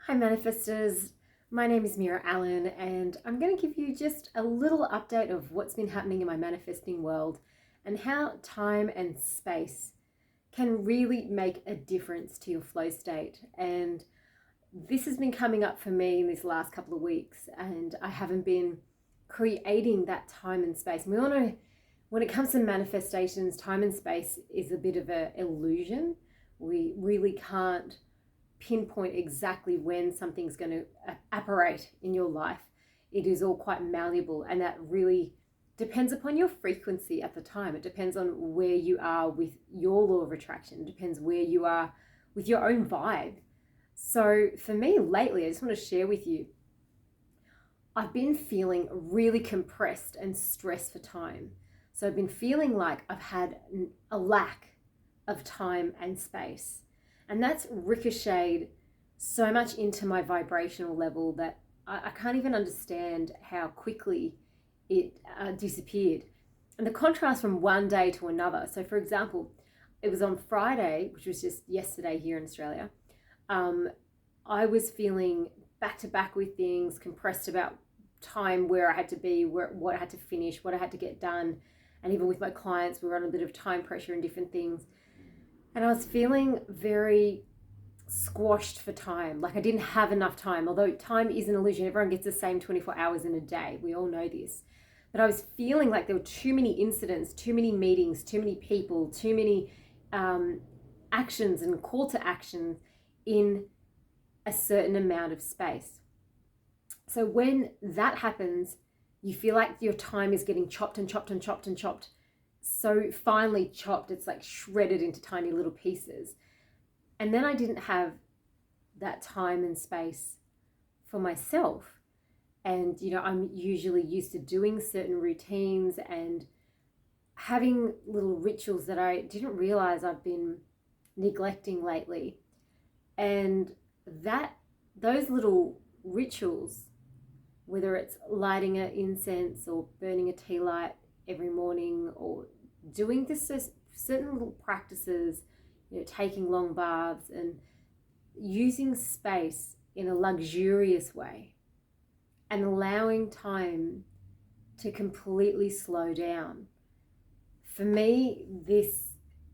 Hi manifestors, my name is Meera Allen and I'm going to give you just a little update of what's been happening in my manifesting world and how time and space can really make a difference to your flow state. And this has been coming up for me in these last couple of weeks and I haven't been creating that time and space. And we all know when it comes to manifestations, time and space is a bit of an illusion. We really can't pinpoint exactly when something's going to apparate in your life. It is all quite malleable, and that really depends upon your frequency at the time. It depends on where you are with your law of attraction. It depends where you are with your own vibe. So for me lately, I just want to share with you, I've been feeling really compressed and stressed for time. So I've been feeling like I've had a lack of time and space. And that's ricocheted so much into my vibrational level that I can't even understand how quickly it disappeared. And the contrast from one day to another. So, for example, it was on Friday, which was just yesterday here in Australia. I was feeling back to back with things, compressed about time, where I had to be, what I had to finish, what I had to get done. And even with my clients, we were on a bit of time pressure and different things. And I was feeling very squashed for time. Like I didn't have enough time, although time is an illusion. Everyone gets the same 24 hours in a day. We all know this. But I was feeling like there were too many incidents, too many meetings, too many people, too many actions and call to action in a certain amount of space. So when that happens, you feel like your time is getting chopped and chopped and chopped and chopped. So finely chopped, it's like shredded into tiny little pieces. And then I didn't have that time and space for myself. And, I'm usually used to doing certain routines and having little rituals that I didn't realize I've been neglecting lately. And those little rituals, whether it's lighting an incense or burning a tea light every morning or doing this certain little practices, taking long baths and using space in a luxurious way and allowing time to completely slow down. For me, this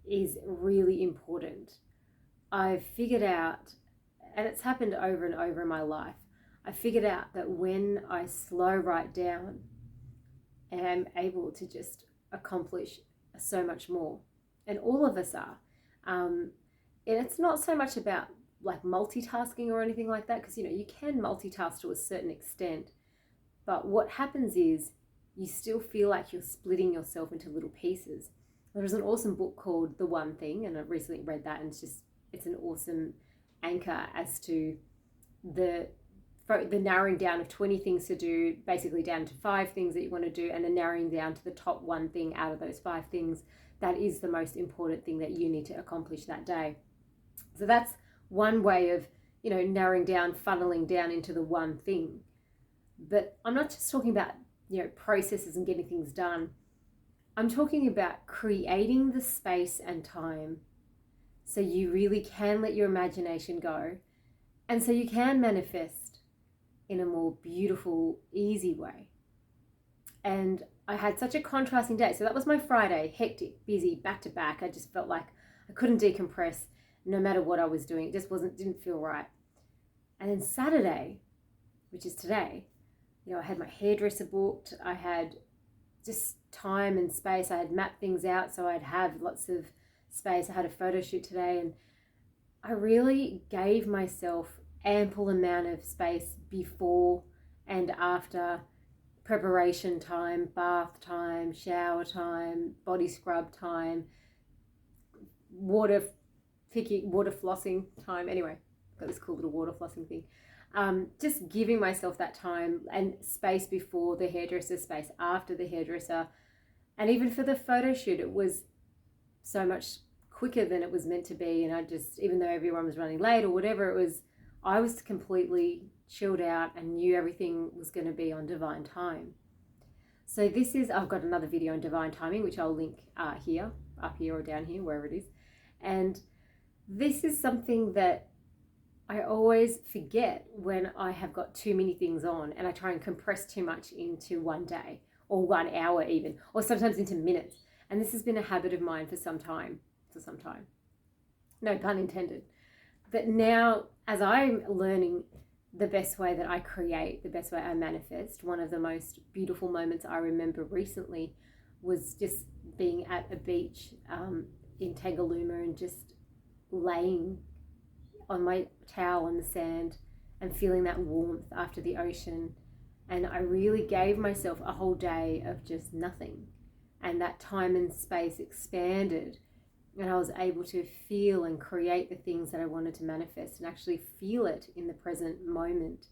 is really important. I've figured out, and it's happened over and over in my life, I figured out that when I slow right down, I'm able to just accomplish so much more. And all of us are. And it's not so much about like multitasking or anything like that, because you can multitask to a certain extent. But what happens is you still feel like you're splitting yourself into little pieces. There's an awesome book called The One Thing, and I've recently read that, and it's an awesome anchor as to the narrowing down of 20 things to do, basically down to 5 things that you want to do, and then narrowing down to the top one thing out of those 5 things that is the most important thing that you need to accomplish that day. So that's one way of, narrowing down, funneling down into the one thing. But I'm not just talking about, processes and getting things done. I'm talking about creating the space and time so you really can let your imagination go, and so you can manifest in a more beautiful, easy way. And I had such a contrasting day. So that was my Friday, hectic, busy, back to back. I just felt like I couldn't decompress no matter what I was doing. It just didn't feel right. And then Saturday, which is today, I had my hairdresser booked. I had just time and space. I had mapped things out so I'd have lots of space. I had a photo shoot today, and I really gave myself ample amount of space before and after preparation time, bath time, shower time, body scrub time, water flossing time. Anyway, got this cool little water flossing thing. Just giving myself that time and space before the hairdresser, space after the hairdresser. And even for the photo shoot, it was so much quicker than it was meant to be. And even though everyone was running late or whatever, I was completely chilled out and knew everything was going to be on divine time. So I've got another video on divine timing, which I'll link here, up here or down here, wherever it is. And this is something that I always forget when I have got too many things on, and I try and compress too much into one day or 1 hour even, or sometimes into minutes. And this has been a habit of mine for some time. No pun intended. But now, as I'm learning the best way that I create, the best way I manifest, one of the most beautiful moments I remember recently was just being at a beach in Tangalooma and just laying on my towel on the sand and feeling that warmth after the ocean. And I really gave myself a whole day of just nothing. And that time and space expanded, and I was able to feel and create the things that I wanted to manifest and actually feel it in the present moment.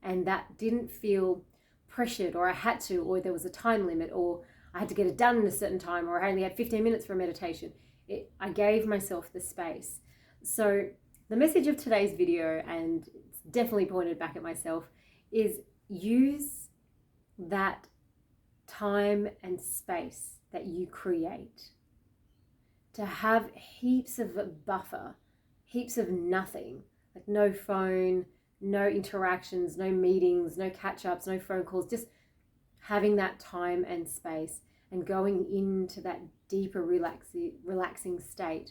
And that didn't feel pressured, or I had to, or there was a time limit, or I had to get it done in a certain time, or I only had 15 minutes for meditation. I gave myself the space. So the message of today's video, and it's definitely pointed back at myself, is use that time and space that you create to have heaps of a buffer, heaps of nothing, like no phone, no interactions, no meetings, no catch-ups, no phone calls, just having that time and space and going into that deeper relaxing state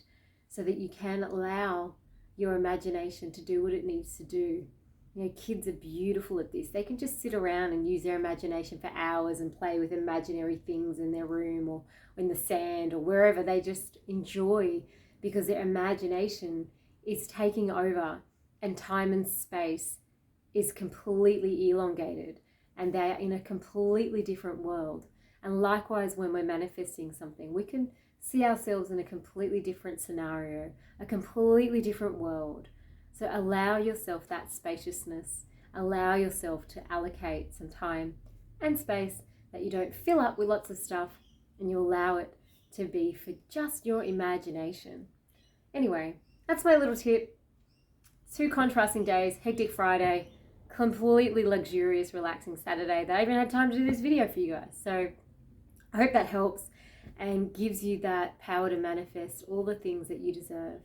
so that you can allow your imagination to do what it needs to do. You know, kids are beautiful at this. They can just sit around and use their imagination for hours and play with imaginary things in their room or in the sand or wherever. They just enjoy because their imagination is taking over and time and space is completely elongated and they are in a completely different world. And likewise, when we're manifesting something, we can see ourselves in a completely different scenario, a completely different world. So allow yourself that spaciousness. Allow yourself to allocate some time and space that you don't fill up with lots of stuff, and you allow it to be for just your imagination. Anyway, that's my little tip. 2 contrasting days, hectic Friday, completely luxurious, relaxing Saturday that I even had time to do this video for you guys. So I hope that helps and gives you that power to manifest all the things that you deserve.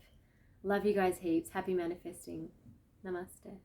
Love you guys heaps. Happy manifesting. Namaste.